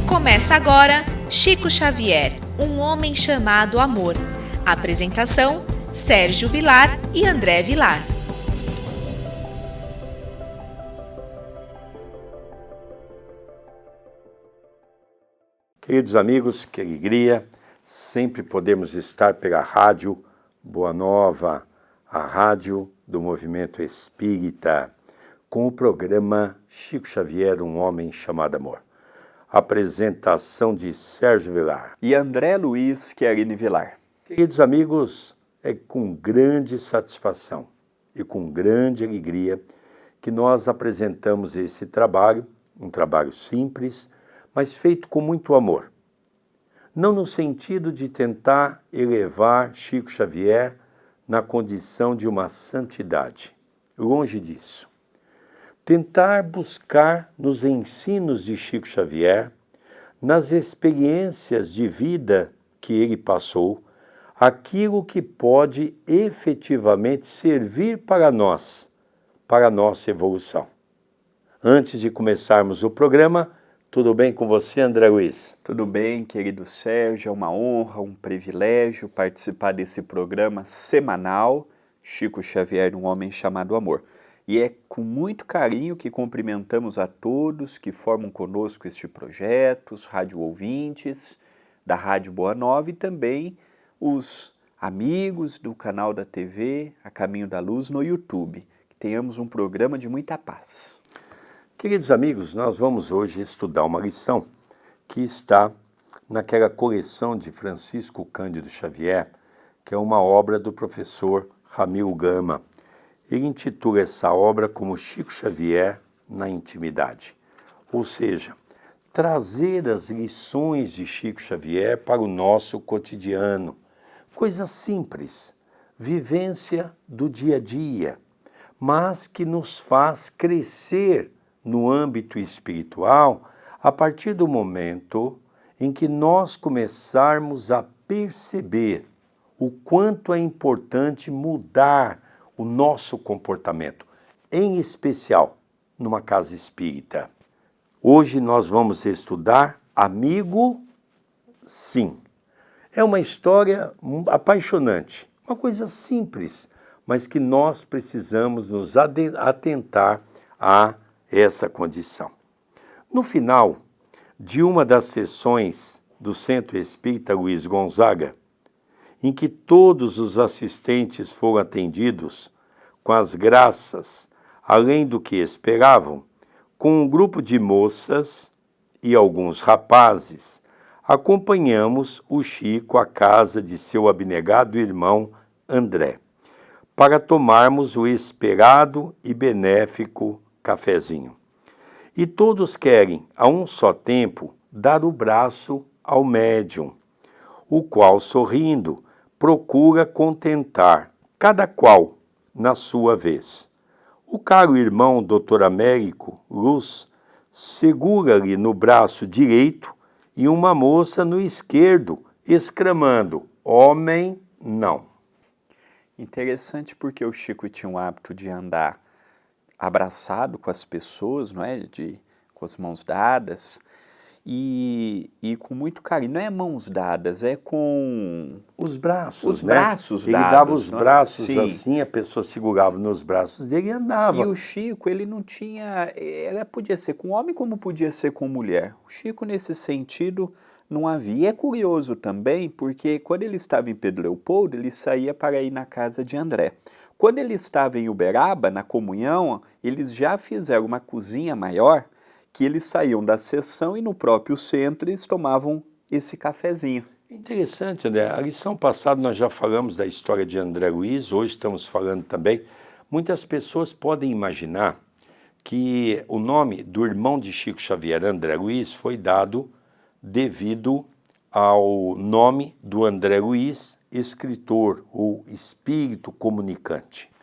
Começa agora Chico Xavier, um homem chamado amor. Apresentação: Sérgio Vilar e André Vilar. Queridos amigos, que alegria sempre podemos estar pela Rádio Boa Nova, a rádio do Movimento Espírita, com o programa Chico Xavier, um homem chamado amor. Apresentação de Sérgio Vilar e André Luiz Querini Vilar. Queridos amigos, é com grande satisfação e com grande alegria que nós apresentamos esse trabalho, um trabalho simples, mas feito com muito amor. Não no sentido de tentar elevar Chico Xavier na condição de uma santidade. Longe disso. Tentar buscar nos ensinos de Chico Xavier, nas experiências de vida que ele passou, aquilo que pode efetivamente servir para nós, para a nossa evolução. Antes de começarmos o programa, tudo bem com você, André Luiz? Tudo bem, querido Sérgio, é uma honra, um privilégio participar desse programa semanal, Chico Xavier, um homem chamado amor. E é com muito carinho que cumprimentamos a todos que formam conosco este projeto, os rádio ouvintes da Rádio Boa Nova e também os amigos do canal da TV A Caminho da Luz no YouTube. Que tenhamos um programa de muita paz. Queridos amigos, nós vamos hoje estudar uma lição que está naquela coleção de Francisco Cândido Xavier, que é uma obra do professor Ramiro Gama. Ele intitula essa obra como Chico Xavier na intimidade, ou seja, trazer as lições de Chico Xavier para o nosso cotidiano, coisa simples, vivência do dia a dia, mas que nos faz crescer no âmbito espiritual a partir do momento em que nós começarmos a perceber o quanto é importante mudar o nosso comportamento, em especial numa casa espírita. Hoje nós vamos estudar Amigo Sim. É uma história apaixonante, uma coisa simples, mas que nós precisamos nos atentar a essa condição. No final de uma das sessões do Centro Espírita Luiz Gonzaga, em que todos os assistentes foram atendidos com as graças, além do que esperavam, com um grupo de moças e alguns rapazes, acompanhamos o Chico à casa de seu abnegado irmão André, para tomarmos o esperado e benéfico cafezinho. E todos querem, a um só tempo, dar o braço ao médium, o qual, sorrindo, procura contentar cada qual na sua vez. O caro irmão Dr. Américo Luz segura-lhe no braço direito e uma moça no esquerdo, exclamando: "Homem, não". Interessante porque o Chico tinha o hábito de andar abraçado com as pessoas, não é? Com as mãos dadas. E com muito carinho, não é mãos dadas, é com os braços, os braços ele dados. Ele dava os braços Sim. assim, a pessoa segurava nos braços dele e andava. E o Chico, ele não tinha, ela podia ser com homem como podia ser com mulher. O Chico, nesse sentido, não havia. E é curioso também, porque quando ele estava em Pedro Leopoldo, ele saía para ir na casa de André. Quando ele estava em Uberaba, na comunhão, eles já fizeram uma cozinha maior, que eles saíam da sessão e no próprio centro eles tomavam esse cafezinho. Interessante, André. A lição passada nós já falamos da história de André Luiz, hoje estamos falando também. Muitas pessoas podem imaginar que o nome do irmão de Chico Xavier, André Luiz, foi dado devido ao nome do André Luiz, escritor ou espírito comunicante.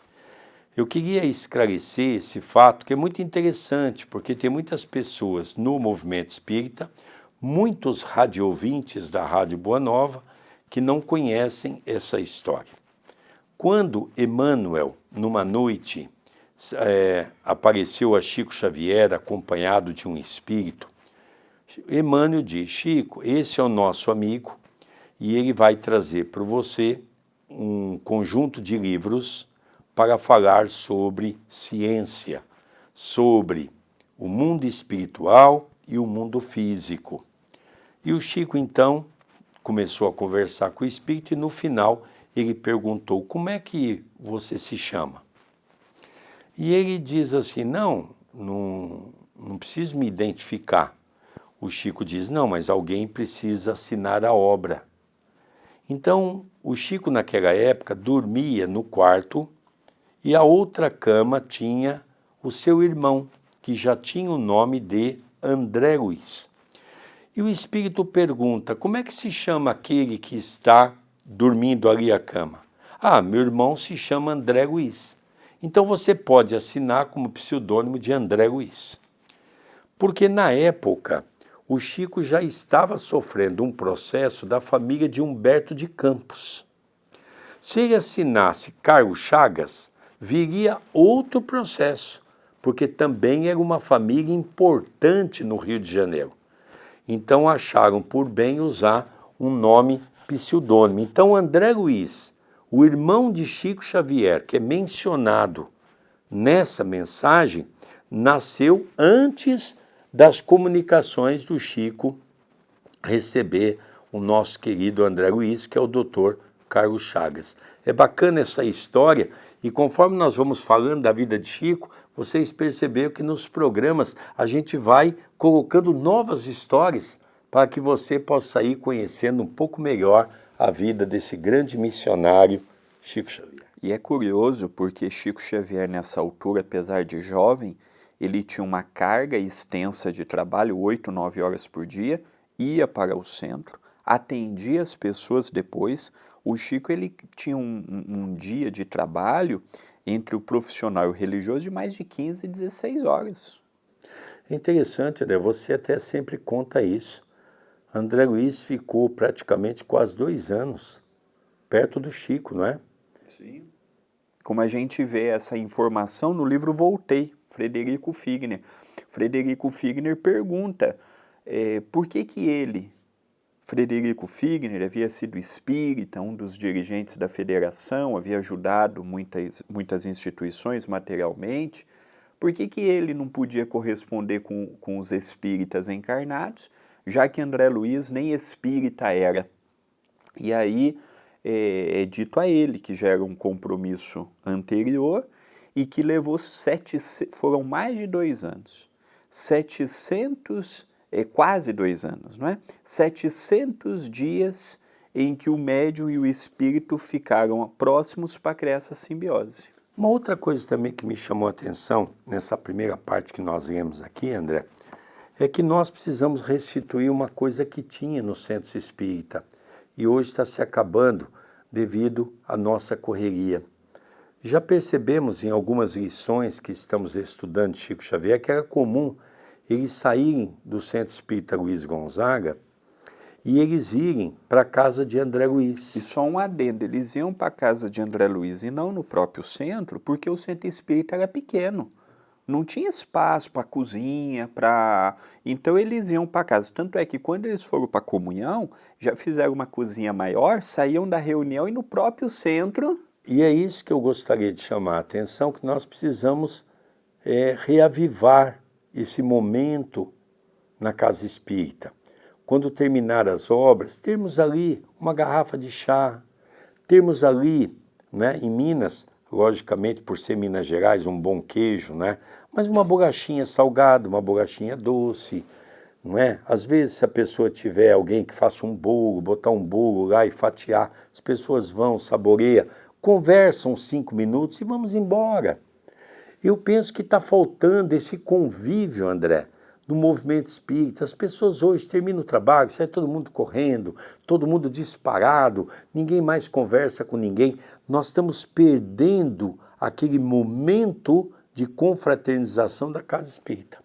Eu queria esclarecer esse fato que é muito interessante, porque tem muitas pessoas no movimento espírita, muitos radioouvintes da Rádio Boa Nova, que não conhecem essa história. Quando Emmanuel, numa noite, apareceu a Chico Xavier acompanhado de um espírito, Emmanuel diz: Chico, esse é o nosso amigo e ele vai trazer para você um conjunto de livros para falar sobre ciência, sobre o mundo espiritual e o mundo físico. E o Chico, então, começou a conversar com o espírito e, no final, ele perguntou: como é que você se chama? E ele diz assim: não preciso me identificar. O Chico diz: não, mas alguém precisa assinar a obra. Então, o Chico, naquela época, dormia no quarto e a outra cama tinha o seu irmão, que já tinha o nome de André Luiz. E o espírito pergunta: como é que se chama aquele que está dormindo ali a cama? Ah, meu irmão se chama André Luiz. Então você pode assinar como pseudônimo de André Luiz. Porque na época, o Chico já estava sofrendo um processo da família de Humberto de Campos. Se ele assinasse Carlos Chagas, viria outro processo, porque também era uma família importante no Rio de Janeiro. Então acharam por bem usar um nome pseudônimo. Então André Luiz, o irmão de Chico Xavier, que é mencionado nessa mensagem, nasceu antes das comunicações do Chico receber o nosso querido André Luiz, que é o Dr. Carlos Chagas. É bacana essa história e conforme nós vamos falando da vida de Chico, vocês perceberam que nos programas a gente vai colocando novas histórias para que você possa ir conhecendo um pouco melhor a vida desse grande missionário Chico Xavier. E é curioso porque Chico Xavier, nessa altura, apesar de jovem, ele tinha uma carga extensa de trabalho, 8, 9 horas por dia, ia para o centro, atendia as pessoas depois. O Chico ele tinha um dia de trabalho entre o profissional e o religioso de mais de 15, 16 horas. É interessante, André, você até sempre conta isso. André Luiz ficou praticamente quase 2 anos perto do Chico, não é? Sim. Como a gente vê essa informação no livro Voltei, Frederico Figner. Frederico Figner pergunta por que ele, Frederico Figner, havia sido espírita, um dos dirigentes da federação, havia ajudado muitas instituições materialmente, por que ele não podia corresponder com os espíritas encarnados, já que André Luiz nem espírita era? E aí é dito a ele que já era um compromisso anterior e que levou foram mais de 2 anos, quase 2 anos, não é? 700 dias em que o médium e o espírito ficaram próximos para criar essa simbiose. Uma outra coisa também que me chamou a atenção nessa primeira parte que nós lemos aqui, André, é que nós precisamos restituir uma coisa que tinha no centro espírita e hoje está se acabando devido à nossa correria. Já percebemos em algumas lições que estamos estudando de Chico Xavier que era comum eles saírem do Centro Espírita Luiz Gonzaga e eles irem para a casa de André Luiz. E só um adendo, eles iam para a casa de André Luiz e não no próprio centro, porque o Centro Espírita era pequeno. Não tinha espaço para cozinha, então eles iam para casa. Tanto é que quando eles foram para a comunhão, já fizeram uma cozinha maior, saíam da reunião e no próprio centro. E é isso que eu gostaria de chamar a atenção, que nós precisamos reavivar esse momento na casa espírita. Quando terminar as obras, termos ali uma garrafa de chá, termos ali, né, em Minas, logicamente por ser Minas Gerais, um bom queijo, né, mas uma bolachinha salgada, uma bolachinha doce, não é? Às vezes, se a pessoa tiver alguém que faça um bolo, botar um bolo lá e fatiar, as pessoas vão, saboreiam, conversam 5 minutos e vamos embora. Eu penso que está faltando esse convívio, André, no movimento espírita. As pessoas hoje terminam o trabalho, sai todo mundo correndo, todo mundo disparado, ninguém mais conversa com ninguém. Nós estamos perdendo aquele momento de confraternização da casa espírita.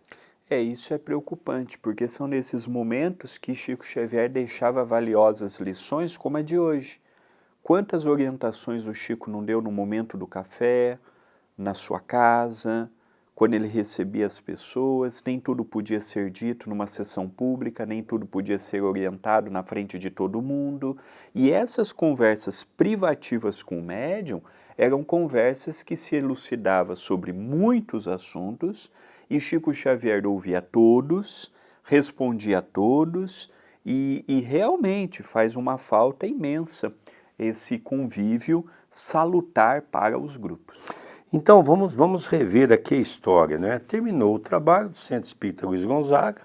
Isso é preocupante, porque são nesses momentos que Chico Xavier deixava valiosas lições como a de hoje. Quantas orientações o Chico não deu no momento do café, na sua casa, quando ele recebia as pessoas, nem tudo podia ser dito numa sessão pública, nem tudo podia ser orientado na frente de todo mundo. E essas conversas privativas com o médium eram conversas que se elucidavam sobre muitos assuntos, e Chico Xavier ouvia todos, respondia a todos, e realmente faz uma falta imensa esse convívio salutar para os grupos. Então, vamos rever aqui a história, né? Terminou o trabalho do Centro Espírita Luiz Gonzaga,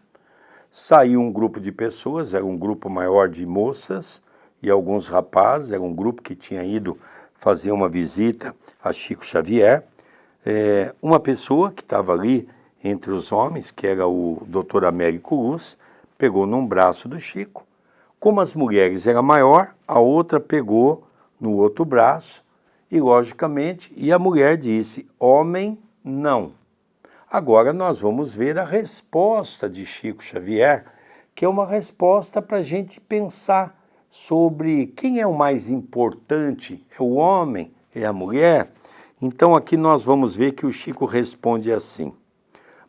saiu um grupo de pessoas, era um grupo maior de moças e alguns rapazes, era um grupo que tinha ido fazer uma visita a Chico Xavier. Uma pessoa que estava ali entre os homens, que era o Dr. Américo Luz, pegou num braço do Chico. Como as mulheres eram maior, a outra pegou no outro braço, e, logicamente, a mulher disse, homem, não. Agora nós vamos ver a resposta de Chico Xavier, que é uma resposta para a gente pensar sobre quem é o mais importante, é o homem, é a mulher? Então aqui nós vamos ver que o Chico responde assim,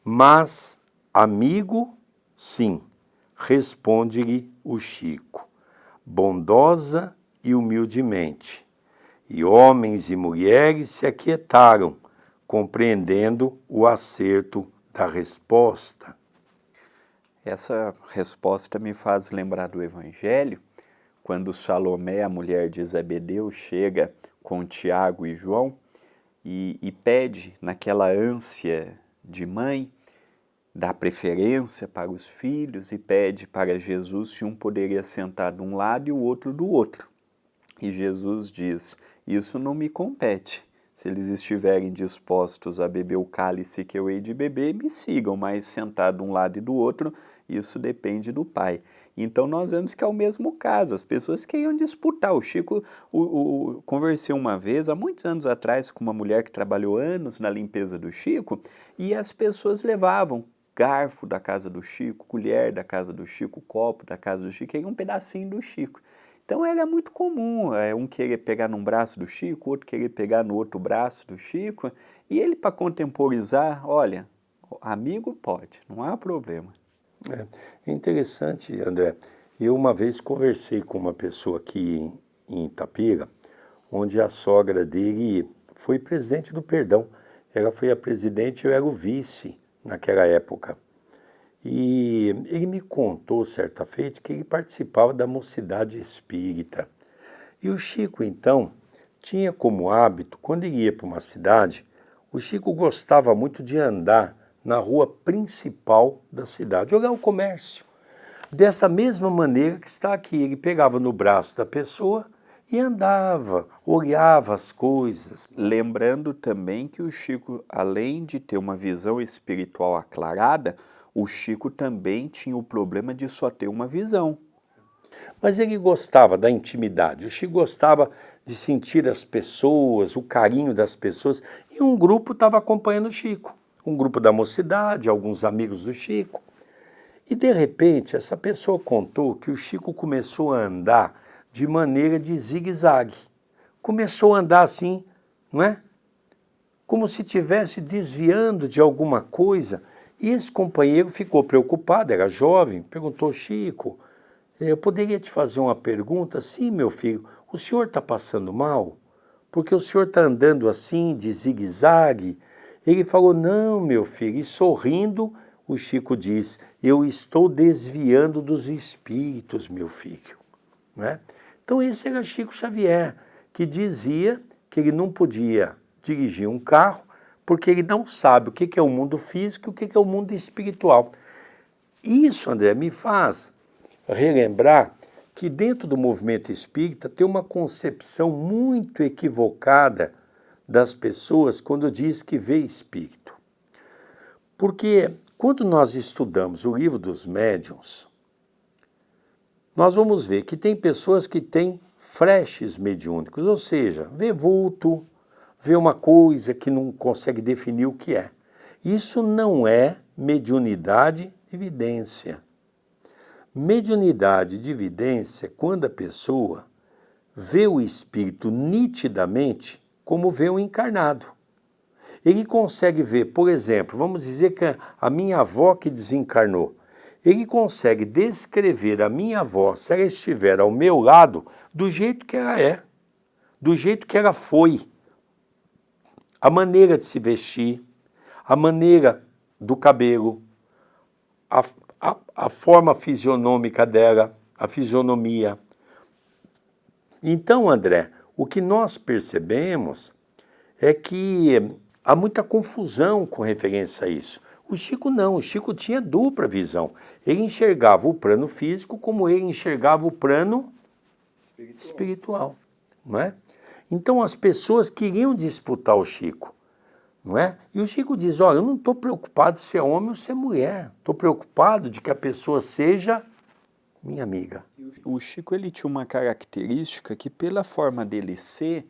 mas amigo, sim, responde-lhe o Chico, bondosa e humildemente. E homens e mulheres se aquietaram, compreendendo o acerto da resposta. Essa resposta me faz lembrar do Evangelho, quando Salomé, a mulher de Zebedeu, chega com Tiago e João e pede, naquela ânsia de mãe, dá preferência para os filhos e pede para Jesus se um poderia sentar de um lado e o outro do outro. E Jesus diz, isso não me compete. Se eles estiverem dispostos a beber o cálice que eu hei de beber, me sigam, mas sentar de um lado e do outro, isso depende do Pai. Então nós vemos que é o mesmo caso, as pessoas queriam disputar. O Chico, conversei uma vez, há muitos anos atrás, com uma mulher que trabalhou anos na limpeza do Chico, e as pessoas levavam garfo da casa do Chico, colher da casa do Chico, copo da casa do Chico, e um pedacinho do Chico. Então era muito comum, um querer pegar num braço do Chico, outro querer pegar no outro braço do Chico, e ele, para contemporizar, olha, amigo pode, não há problema. É interessante, André. Eu uma vez conversei com uma pessoa aqui em Itapira, onde a sogra dele foi presidente do Perdão. Ela foi a presidente e eu era o vice naquela época. E ele me contou, certa feita, que ele participava da Mocidade Espírita. E o Chico, então, tinha como hábito, quando ele ia para uma cidade, o Chico gostava muito de andar na rua principal da cidade, olhar o comércio. Dessa mesma maneira que está aqui, ele pegava no braço da pessoa e andava, olhava as coisas. Lembrando também que o Chico, além de ter uma visão espiritual aclarada, o Chico também tinha o problema de só ter uma visão. Mas ele gostava da intimidade, o Chico gostava de sentir as pessoas, o carinho das pessoas, e um grupo estava acompanhando o Chico, um grupo da mocidade, alguns amigos do Chico. E de repente essa pessoa contou que o Chico começou a andar de maneira de zigue-zague. Começou a andar assim, não é? Como se estivesse desviando de alguma coisa. E esse companheiro ficou preocupado, era jovem, perguntou, Chico, eu poderia te fazer uma pergunta? Sim, meu filho, o senhor está passando mal? Porque o senhor está andando assim, de zigue-zague? Ele falou, não, meu filho, e sorrindo, o Chico diz, eu estou desviando dos espíritos, meu filho. Né? Então esse era Chico Xavier, que dizia que ele não podia dirigir um carro, porque ele não sabe o que é o mundo físico e o que é o mundo espiritual. Isso, André, me faz relembrar que dentro do movimento espírita tem uma concepção muito equivocada das pessoas quando diz que vê espírito. Porque quando nós estudamos o livro dos médiuns, nós vamos ver que tem pessoas que têm flashes mediúnicos, ou seja, vê vulto, vê uma coisa que não consegue definir o que é. Isso não é mediunidade de vidência. Mediunidade de vidência é quando a pessoa vê o espírito nitidamente como vê o encarnado. Ele consegue ver, por exemplo, vamos dizer que a minha avó que desencarnou, ele consegue descrever a minha avó, se ela estiver ao meu lado, do jeito que ela é, do jeito que ela foi. A maneira de se vestir, a maneira do cabelo, a forma fisionômica dela, a fisionomia. Então, André, o que nós percebemos é que há muita confusão com referência a isso. O Chico não, o Chico tinha dupla visão. Ele enxergava o plano físico como ele enxergava o plano espiritual, não é? Então as pessoas queriam disputar o Chico, não é? E o Chico diz, olha, eu não estou preocupado se é homem ou se é mulher, estou preocupado de que a pessoa seja minha amiga. O Chico, ele tinha uma característica que, pela forma dele ser,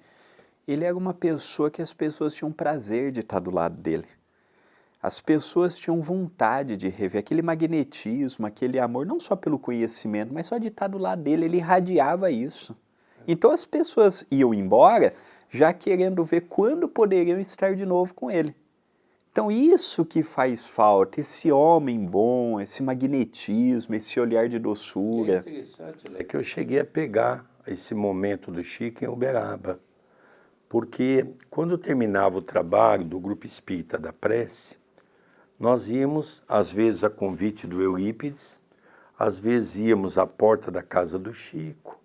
ele era uma pessoa que as pessoas tinham prazer de estar do lado dele. As pessoas tinham vontade de rever aquele magnetismo, aquele amor, não só pelo conhecimento, mas só de estar do lado dele, ele irradiava isso. Então as pessoas iam embora já querendo ver quando poderiam estar de novo com ele. Então isso que faz falta, esse homem bom, esse magnetismo, esse olhar de doçura. É interessante, é que eu cheguei a pegar esse momento do Chico em Uberaba, porque quando eu terminava o trabalho do Grupo Espírita da Prece, nós íamos, às vezes a convite do Eurípides, às vezes íamos à porta da casa do Chico,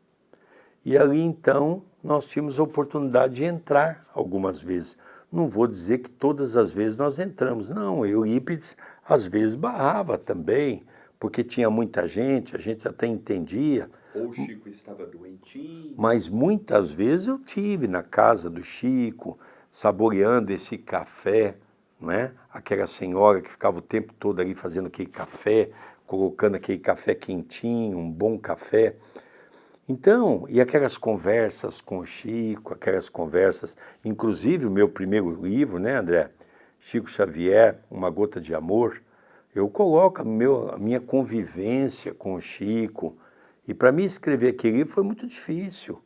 e ali então nós tínhamos a oportunidade de entrar algumas vezes. Não vou dizer que todas as vezes nós entramos, não, Eurípides às vezes barrava também, porque tinha muita gente, a gente até entendia. Ou o Chico estava doentinho. Mas muitas vezes eu tive na casa do Chico, saboreando esse café, não é? Aquela senhora que ficava o tempo todo ali fazendo aquele café, colocando aquele café quentinho, um bom café. Então, e aquelas conversas com o Chico, aquelas conversas, inclusive o meu primeiro livro, né, André? Chico Xavier, Uma Gota de Amor, eu coloco a minha convivência com o Chico. E para mim escrever aquele livro foi muito difícil,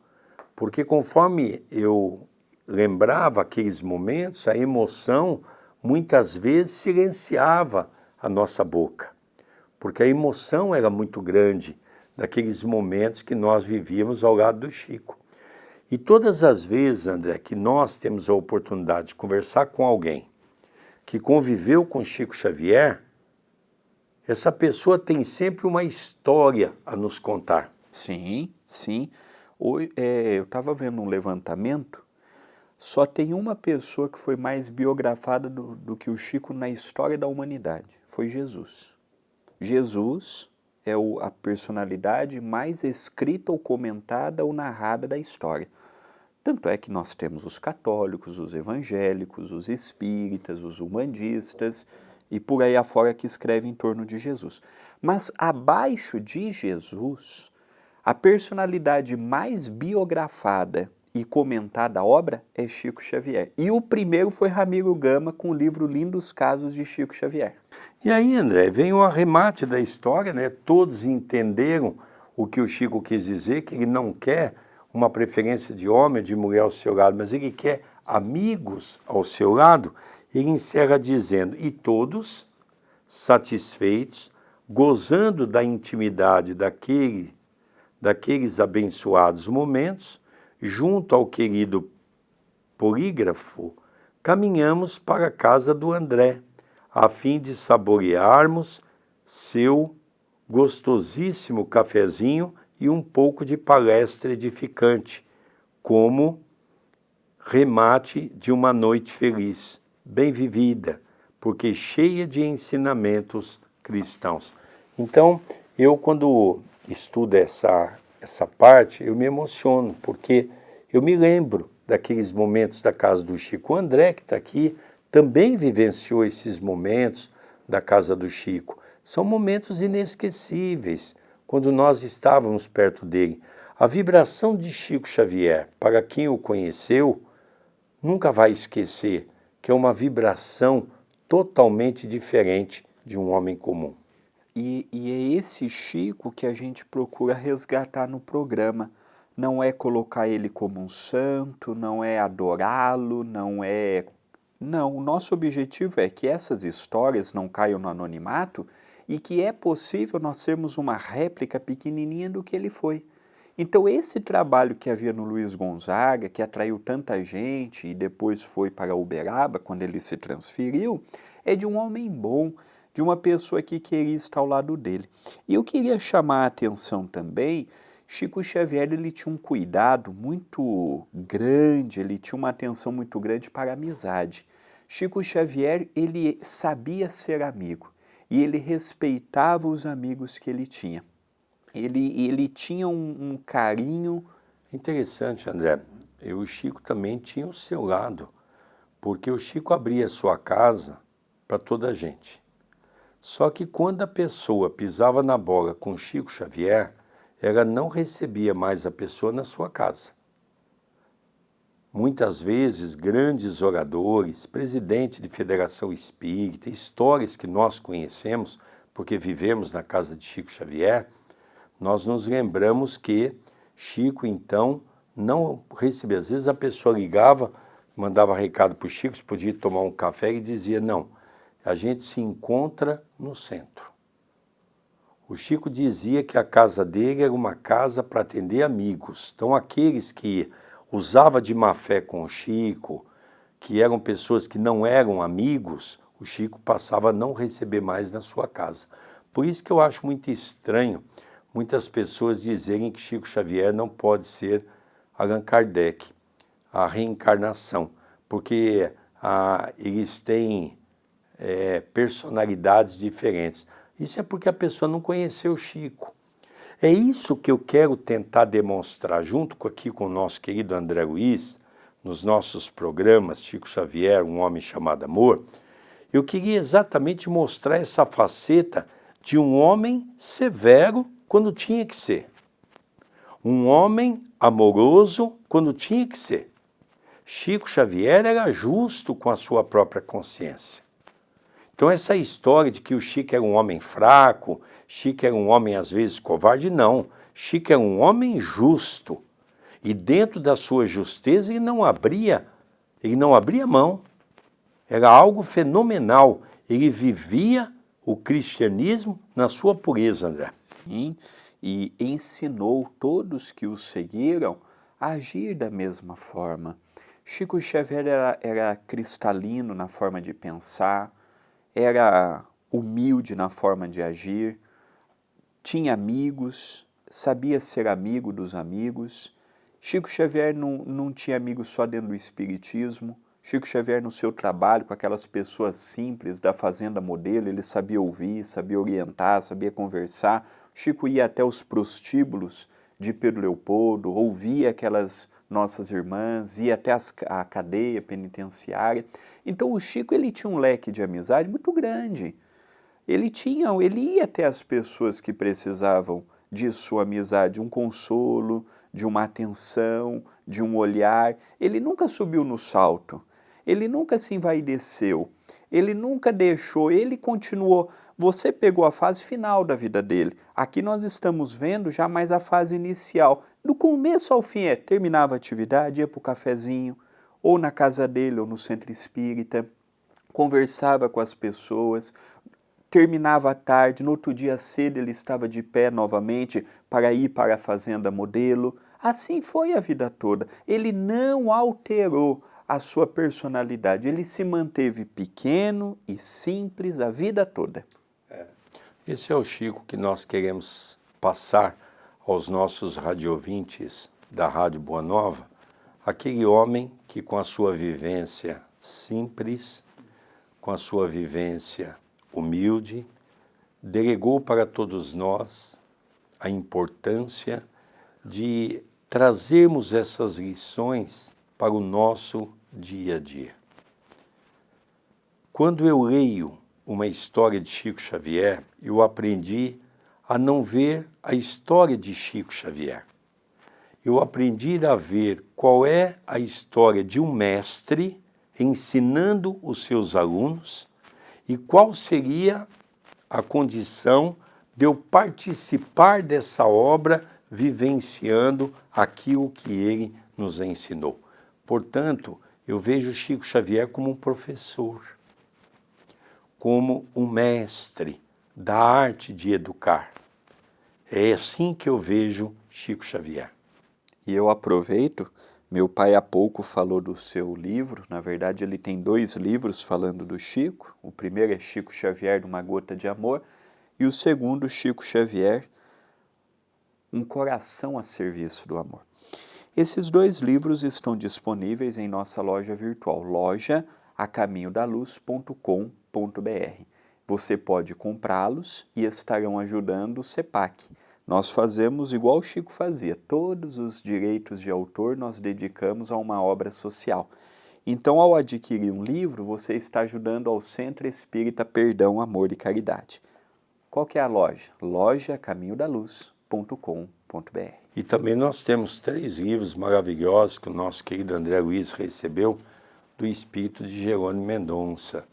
porque conforme eu lembrava aqueles momentos, a emoção muitas vezes silenciava a nossa boca, porque a emoção era muito grande daqueles momentos que nós vivíamos ao lado do Chico. E todas as vezes, André, que nós temos a oportunidade de conversar com alguém que conviveu com Chico Xavier, essa pessoa tem sempre uma história a nos contar. Sim, sim. Eu estava vendo um levantamento, só tem uma pessoa que foi mais biografada do que o Chico na história da humanidade, foi Jesus. Jesus é a personalidade mais escrita ou comentada ou narrada da história. Tanto é que nós temos os católicos, os evangélicos, os espíritas, os umbandistas e por aí afora que escrevem em torno de Jesus. Mas abaixo de Jesus, a personalidade mais biografada e comentada da obra é Chico Xavier. E o primeiro foi Ramiro Gama com o livro Lindos Casos de Chico Xavier. E aí, André, vem o arremate da história, né? Todos entenderam o que o Chico quis dizer, que ele não quer uma preferência de homem ou de mulher ao seu lado, mas ele quer amigos ao seu lado. Ele encerra dizendo, e todos satisfeitos, gozando da intimidade daqueles abençoados momentos, junto ao querido polígrafo, caminhamos para a casa do André, a fim de saborearmos seu gostosíssimo cafezinho e um pouco de palestra edificante, como remate de uma noite feliz, bem vivida, porque cheia de ensinamentos cristãos. Então, eu quando estudo essa parte, eu me emociono, porque eu me lembro daqueles momentos da casa do Chico. O André, que está aqui, também vivenciou esses momentos da casa do Chico. São momentos inesquecíveis, quando nós estávamos perto dele. A vibração de Chico Xavier, para quem o conheceu, nunca vai esquecer que é uma vibração totalmente diferente de um homem comum. E é esse Chico que a gente procura resgatar no programa. Não é colocar ele como um santo, não é adorá-lo, não é Não, o nosso objetivo é que essas histórias não caiam no anonimato e que é possível nós sermos uma réplica pequenininha do que ele foi. Então esse trabalho que havia no Luiz Gonzaga, que atraiu tanta gente e depois foi para Uberaba, quando ele se transferiu, é de um homem bom, de uma pessoa que queria estar ao lado dele. E eu queria chamar a atenção também, Chico Xavier ele tinha um cuidado muito grande, ele tinha uma atenção muito grande para a amizade. Chico Xavier ele sabia ser amigo e ele respeitava os amigos que ele tinha. Ele tinha um carinho. Interessante, André. E o Chico também tinha o seu lado, porque o Chico abria sua casa para toda a gente. Só que quando a pessoa pisava na bola com Chico Xavier, ela não recebia mais a pessoa na sua casa. Muitas vezes, grandes oradores, presidente de federação espírita, histórias que nós conhecemos, porque vivemos na casa de Chico Xavier, nós nos lembramos que Chico, então, não recebia. Às vezes a pessoa ligava, mandava recado para o Chico, se podia tomar um café e dizia, não, a gente se encontra no centro. O Chico dizia que a casa dele era uma casa para atender amigos. Então aqueles que usavam de má fé com o Chico, que eram pessoas que não eram amigos, o Chico passava a não receber mais na sua casa. Por isso que eu acho muito estranho muitas pessoas dizerem que Chico Xavier não pode ser Allan Kardec, a reencarnação, porque eles têm personalidades diferentes. Isso é porque a pessoa não conheceu Chico. É isso que eu quero tentar demonstrar junto aqui com o nosso querido André Luiz, nos nossos programas Chico Xavier, Um Homem Chamado Amor. Eu queria exatamente mostrar essa faceta de um homem severo quando tinha que ser. Um homem amoroso quando tinha que ser. Chico Xavier era justo com a sua própria consciência. Então essa história de que o Chico era um homem fraco, Chico era um homem às vezes covarde, não. Chico era um homem justo. E dentro da sua justeza ele não abria mão. Era algo fenomenal. Ele vivia o cristianismo na sua pureza, André. Sim, e ensinou todos que o seguiram a agir da mesma forma. Chico Xavier era cristalino na forma de pensar, era humilde na forma de agir, tinha amigos, sabia ser amigo dos amigos. Chico Xavier não tinha amigos só dentro do espiritismo. Chico Xavier no seu trabalho com aquelas pessoas simples da fazenda modelo, ele sabia ouvir, sabia orientar, sabia conversar. Chico ia até os prostíbulos de Pedro Leopoldo, ouvia aquelas nossas irmãs, ia até a cadeia penitenciária. Então o Chico ele tinha um leque de amizade muito grande. Ele ia até as pessoas que precisavam de sua amizade, um consolo, de uma atenção, de um olhar. Ele nunca subiu no salto. Ele nunca se envaideceu, ele nunca deixou, ele continuou. Você pegou a fase final da vida dele. Aqui nós estamos vendo já mais a fase inicial. Do começo ao fim terminava a atividade, ia para o cafezinho, ou na casa dele, ou no centro espírita, conversava com as pessoas, terminava a tarde, no outro dia cedo ele estava de pé novamente para ir para a fazenda modelo. Assim foi a vida toda. Ele não alterou a sua personalidade, ele se manteve pequeno e simples a vida toda. Esse é o Chico que nós queremos passar aos nossos radiovintes da Rádio Boa Nova, aquele homem que com a sua vivência simples, com a sua vivência humilde, delegou para todos nós a importância de trazermos essas lições para o nosso dia a dia. Quando eu leio uma história de Chico Xavier, eu aprendi a não ver a história de Chico Xavier. Eu aprendi a ver qual é a história de um mestre ensinando os seus alunos e qual seria a condição de eu participar dessa obra vivenciando aquilo que ele nos ensinou. Portanto, Eu vejo Chico Xavier como um professor, como um mestre da arte de educar. É assim que eu vejo Chico Xavier. E eu aproveito, meu pai há pouco falou do seu livro, na verdade ele tem 2 livros falando do Chico. O primeiro é Chico Xavier, Uma Gota de Amor, e o segundo, Chico Xavier, Um Coração a Serviço do Amor. Esses 2 livros estão disponíveis em nossa loja virtual, loja-acaminhodaluz.com.br. Você pode comprá-los e estarão ajudando o CEPAC. Nós fazemos igual o Chico fazia, todos os direitos de autor nós dedicamos a uma obra social. Então, ao adquirir um livro, você está ajudando ao Centro Espírita Perdão, Amor e Caridade. Qual que é a loja? loja-acaminhodaluz.com.br. E também nós temos 3 livros maravilhosos que o nosso querido André Luiz recebeu do espírito de Jerônimo Mendonça.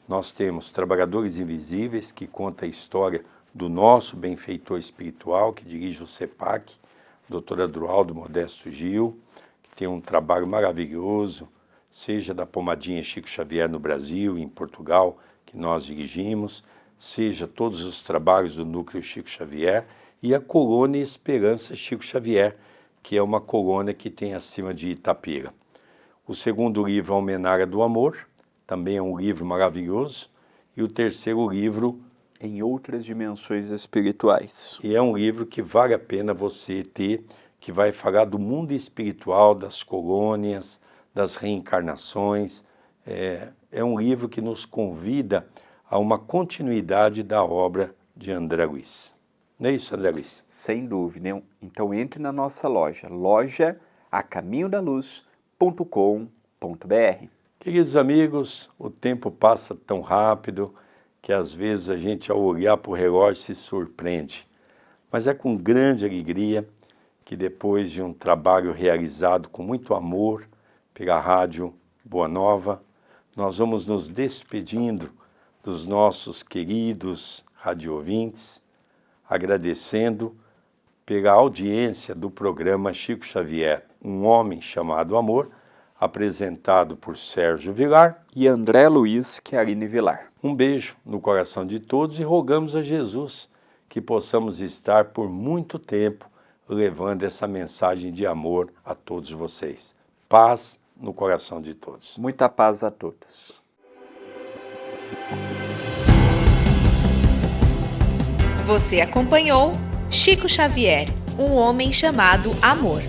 Nós temos Trabalhadores Invisíveis, que conta a história do nosso benfeitor espiritual, que dirige o CEPAC, Dr. Adroaldo Modesto Gil, que tem um trabalho maravilhoso, seja da Pomadinha Chico Xavier no Brasil e em Portugal, que nós dirigimos, seja todos os trabalhos do Núcleo Chico Xavier, e a Colônia Esperança Chico Xavier, que é uma colônia que tem acima de Itapira. O segundo livro, A Almenária do Amor, também é um livro maravilhoso, e o terceiro livro, Em Outras Dimensões Espirituais. E é um livro que vale a pena você ter, que vai falar do mundo espiritual, das colônias, das reencarnações. É um livro que nos convida a uma continuidade da obra de André Luiz. Não é isso, André Luiz? Sem dúvida. Então entre na nossa loja, loja-acaminhodaluz.com.br. Queridos amigos, o tempo passa tão rápido que às vezes a gente, ao olhar para o relógio, se surpreende. Mas é com grande alegria que depois de um trabalho realizado com muito amor pela Rádio Boa Nova, nós vamos nos despedindo dos nossos queridos radioouvintes, agradecendo pela audiência do programa Chico Xavier, Um Homem Chamado Amor, apresentado por Sérgio Vilar e André Luiz Chiarini Vilar. Um beijo no coração de todos e rogamos a Jesus que possamos estar por muito tempo levando essa mensagem de amor a todos vocês. Paz no coração de todos. Muita paz a todos. Você acompanhou Chico Xavier, Um Homem Chamado Amor.